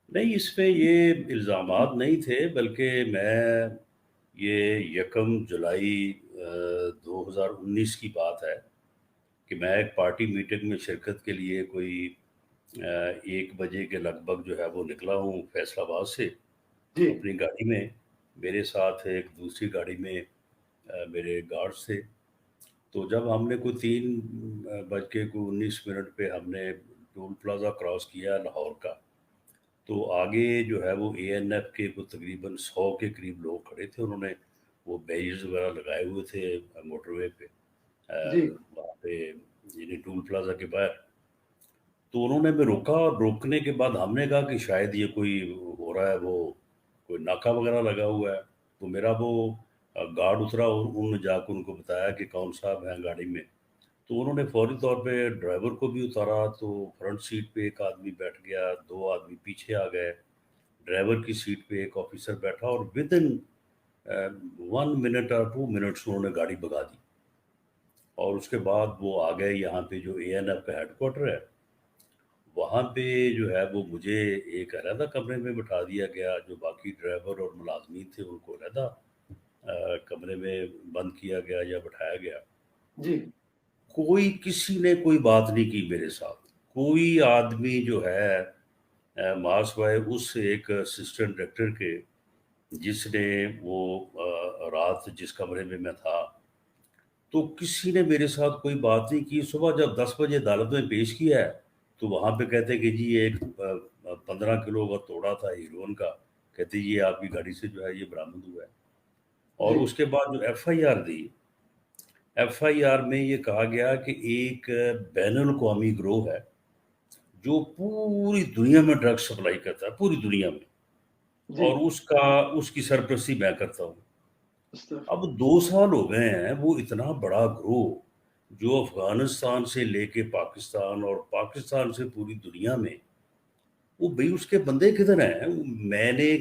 نہیں، اس پہ یہ الزامات نہیں تھے، بلکہ میں یہ 1 جولائی 2019 کی بات ہے کہ میں ایک پارٹی میٹنگ میں شرکت کے لیے کوئی 1 بجے کے لگ بھگ جو ہے وہ نکلا ہوں فیصل آباد سے جی اپنی گاڑی میں. میرے ساتھ ایک دوسری گاڑی میں میرے گارڈز تھے. تو جب ہم نے کوئی 3 بج کے 19 منٹ پہ ہم نے ٹول پلازا کراس کیا لاہور کا، تو آگے جو ہے وہ اے این ایف کے کوئی تقریباً 100 کے قریب لوگ کھڑے تھے. انہوں نے وہ بیریئرز وغیرہ لگائے ہوئے تھے موٹر وے پہ، جی وہاں پہ یعنی ٹول پلازا کے باہر. تو انہوں نے ہمیں روکا، اور روکنے کے بعد ہم نے کہا کہ شاید یہ کوئی ہو رہا ہے، وہ کوئی ناکہ وغیرہ لگا ہوا ہے. تو میرا وہ گارڈ اترا، اور انہوں نے جا کے ان کو بتایا کہ کون صاحب ہیں گاڑی میں. تو انہوں نے فوری طور پہ ڈرائیور کو بھی اتارا، تو فرنٹ سیٹ پہ ایک آدمی بیٹھ گیا، 2 آدمی پیچھے آ گئے. ڈرائیور کی سیٹ پہ ایک آفیسر بیٹھا، اور ود ان 1 منٹ اور 2 منٹس انہوں نے گاڑی بھگا دی. اور اس کے بعد وہ آ گئے یہاں پہ جو اے این ایف کا ہیڈ کوارٹر ہے، وہاں پہ جو ہے وہ مجھے ایک علیحدہ کمرے میں بٹھا دیا گیا. جو باقی ڈرائیور اور ملازمین تھے ان کو علیحدہ کمرے میں بند کیا گیا یا بٹھایا گیا. جی کوئی کسی نے کوئی بات نہیں کی میرے ساتھ. کوئی آدمی جو ہے ماسوائے اس ایک اسسٹنٹ ڈائریکٹر کے، جس نے وہ رات جس کمرے میں میں تھا، تو کسی نے میرے ساتھ کوئی بات نہیں کی. صبح جب 10 بجے عدالت میں پیش کیا ہے، تو وہاں پہ کہتے کہ جی ایک 15 کلو کا توڑا تھا ہیروئن کا، کہتے یہ آپ کی گاڑی سے جو ہے یہ برآمد ہوا ہے. اور جی اس کے بعد جو ایف آئی آر دی، ایف آئی آر میں یہ کہا گیا کہ ایک بین الاقوامی گروہ ہے جو پوری دنیا میں ڈرگ سپلائی کرتا ہے، پوری دنیا میں، جی اور اس کی سرپرستی میں کرتا ہوں. اب استغفر 2 سال ہو گئے ہیں، وہ اتنا بڑا گروہ جو افغانستان سے لے کے پاکستان اور پاکستان سے پوری دنیا میں، وہ بھئی اس کے بندے کدھر ہیں؟ میں نے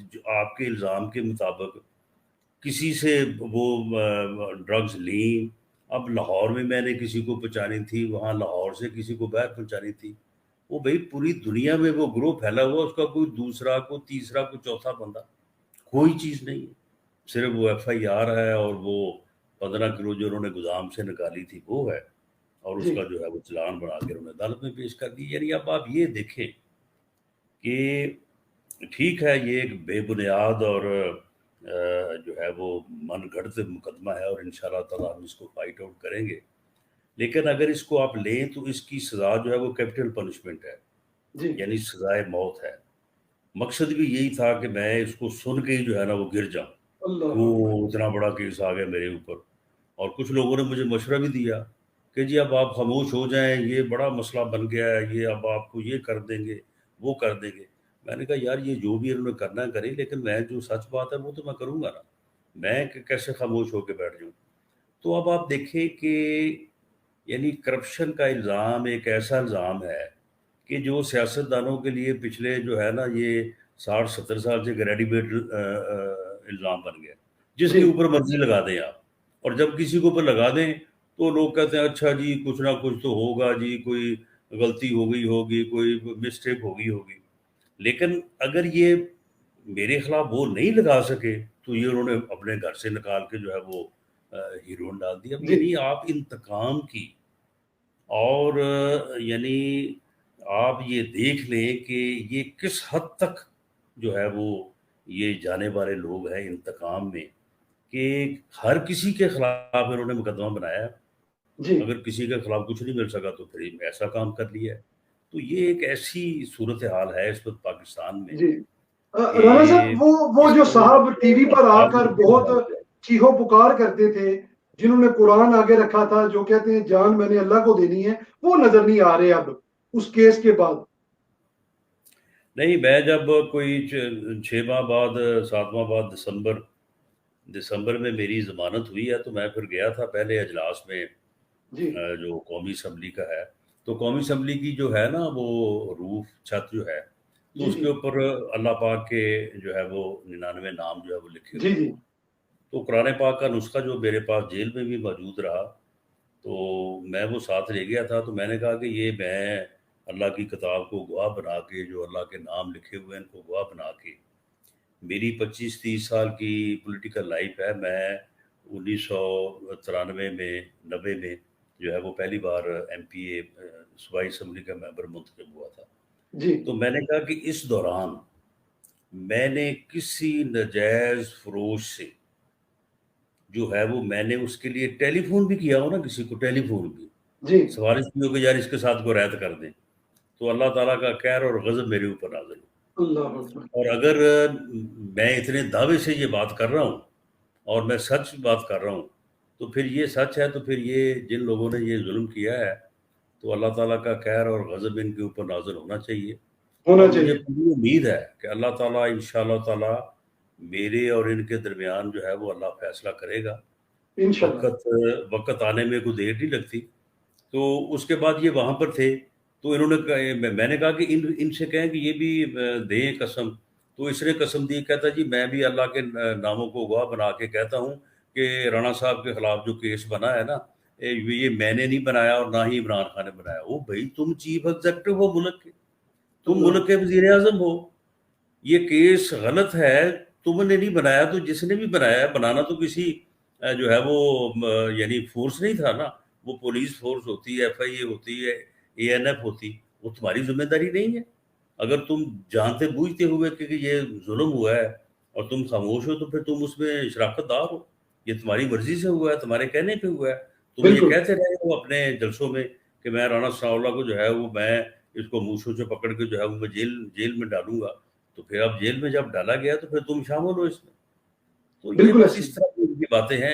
جو آپ کے الزام کے مطابق کسی سے وہ ڈرگز لیں. اب لاہور میں نے کسی کو پہنچانی تھی، وہاں لاہور سے کسی کو باہر پہنچانی تھی. وہ بھئی پوری دنیا میں وہ گروہ پھیلا ہوا، اس کا کوئی دوسرا، کوئی تیسرا، کوئی چوتھا بندہ کوئی چیز نہیں ہے. صرف وہ ایف آئی آر ہے، اور وہ 15 کلو جو انہوں نے گودام سے نکالی تھی وہ ہے، اور اس جی کا جو ہے وہ چلان بنا کے انہوں نے عدالت میں پیش کر دی. یعنی اب آپ یہ دیکھیں کہ ٹھیک ہے یہ ایک بے بنیاد اور جو ہے وہ من گھڑت مقدمہ ہے، اور انشاءاللہ تعالیٰ ہم اس کو فائٹ آؤٹ کریں گے. لیکن اگر اس کو آپ لیں تو اس کی سزا جو ہے وہ کیپٹل پنشمنٹ ہے، جی یعنی سزائے موت ہے. مقصد بھی یہی تھا کہ میں اس کو سن کے ہی جو ہے نا وہ گر جاؤں کہ اللہ اکبر وہ اتنا بڑا کیس آ گیا میرے اوپر. اور کچھ لوگوں نے مجھے مشورہ بھی دیا کہ جی اب آپ خاموش ہو جائیں، یہ بڑا مسئلہ بن گیا ہے، یہ اب آپ کو یہ کر دیں گے، وہ کر دیں گے. میں نے کہا یار یہ جو بھی انہوں نے کرنا ہے کریں، لیکن میں جو سچ بات ہے وہ تو میں کروں گا نا. میں کیسے خاموش ہو کے بیٹھ جاؤں؟ تو اب آپ دیکھیں کہ یعنی کرپشن کا الزام ایک ایسا الزام ہے کہ جو سیاست دانوں کے لیے پچھلے جو ہے نا یہ 60 70 سال سے ریڈی میڈ الزام بن گیا، جس جی کے اوپر مرضی لگا دیں آپ. اور جب کسی کے اوپر لگا دیں تو لوگ کہتے ہیں اچھا جی کچھ نہ کچھ تو ہوگا جی، کوئی غلطی ہو گئی ہوگی، کوئی مسٹیک ہوگی. لیکن اگر یہ میرے خلاف وہ نہیں لگا سکے تو یہ انہوں نے اپنے گھر سے نکال کے جو ہے وہ ہیروئن ڈال دیا. اب جی یعنی آپ انتقام کی، اور یعنی آپ یہ دیکھ لیں کہ یہ کس حد تک جو ہے وہ یہ جانے والے لوگ ہیں انتقام میں، کہ ہر کسی کے خلاف انہوں نے مقدمہ بنایا ہے. جی اگر کسی کے خلاف کچھ نہیں مل سکا تو پھر ایسا کام کر لیا ہے. تو یہ ایک ایسی صورتحال ہے اس وقت پاکستان میں جی کہ رانا صاحب وہ اس جو کو صاحب ٹی وی پر آ افراد کر کو بہت بنایا گیا. چیخو پکار کرتے تھے، جنہوں نے قرآن آگے رکھا تھا، جو کہتے ہیں جان میں نے اللہ کو دینی ہے، وہ نظر نہیں آ رہے اب اس کیس کے بعد. نہیں، میں جب کوئی 6 ماہ بعد، 7 ماہ بعد دسمبر میں میری ضمانت ہوئی ہے، تو میں پھر گیا تھا پہلے اجلاس میں جی جو قومی اسمبلی کا ہے. تو قومی اسمبلی کی جو ہے نا وہ روف چھت جو ہے، تو جی اس جی کے اوپر اللہ پاک کے جو ہے وہ 99 نام جو ہے وہ لکھے جی ہوئے جی ہیں. تو قرآن پاک کا نسخہ جو میرے پاس جیل میں بھی موجود رہا، تو میں وہ ساتھ لے گیا تھا. تو میں نے کہا کہ یہ میں اللہ کی کتاب کو گواہ بنا کے، جو اللہ کے نام لکھے ہوئے ہیں ان کو گواہ بنا کے، میری 25-30 سال کی پولیٹیکل لائف ہے. میں 1993 میں 90 میں جو ہے وہ پہلی بار ایم پی اے صوبائی اسمبلی کا ممبر منتخب ہوا تھا. جی تو میں نے کہا کہ اس دوران میں نے کسی ناجائز فروش سے جو ہے وہ میں نے اس کے لیے ٹیلی فون بھی کیا ہو نا، کسی کو ٹیلی فون بھی جی سفارش کی ہو کہ یار اس کے ساتھ کو رعایت کر دیں، تو اللہ تعالیٰ کا قہر اور غضب میرے اوپر نازل ہو. اللہ اکبر. اور اگر میں اتنے دعوے سے یہ بات کر رہا ہوں اور میں سچ بات کر رہا ہوں، تو پھر یہ سچ ہے، تو پھر یہ جن لوگوں نے یہ ظلم کیا ہے تو اللہ تعالیٰ کا قہر اور غضب ان کے اوپر نازل ہونا چاہیے. ہونا اور مجھے چاہیے. پوری امید ہے کہ اللہ تعالیٰ انشاءاللہ تعالیٰ میرے اور ان کے درمیان جو ہے وہ اللہ فیصلہ کرے گا. انشاءاللہ. وقت آنے میں کوئی دیر نہیں لگتی. تو اس کے بعد یہ وہاں پر تھے، تو انہوں نے میں نے کہا کہ ان سے کہیں کہ یہ بھی دیں قسم. تو اس نے قسم دی، کہتا جی میں بھی اللہ کے ناموں کو گواہ بنا کے کہتا ہوں کہ رانا صاحب کے خلاف جو کیس بنا ہے نا، یہ میں نے نہیں بنایا اور نہ ہی عمران خان نے بنایا. او بھائی تم چیف ایگزیکٹو ہو ملک کے، تم اللہ. ملک کے وزیر اعظم ہو، یہ کیس غلط ہے، تم نے نہیں بنایا تو جس نے بھی بنایا، بنانا تو کسی جو ہے وہ یعنی فورس نہیں تھا نا، وہ پولیس فورس ہوتی ہے، ایف آئی اے ہوتی ہے، اے این ایف ہوتی، وہ تمہاری ذمہ داری نہیں ہے. اگر تم جانتے بوجھتے ہوئے کہ یہ ظلم ہوا ہے اور تم خاموش ہو تو پھر تم اس میں شراکت دار ہو. یہ تمہاری مرضی سے ہوا ہے، تمہارے کہنے پہ ہوا ہے. تم یہ بالکل کہتے رہے ہو اپنے جلسوں میں کہ میں رانا ثناء اللہ کو جو ہے وہ میں اس کو موچھوں سے پکڑ کے جو ہے وہ میں جیل میں ڈالوں گا. تو پھر اب جیل میں جب ڈالا گیا تو پھر تم شامل ہو اس میں. تو یہ بالکل بس ایسی. اس طرح کی باتیں ہیں.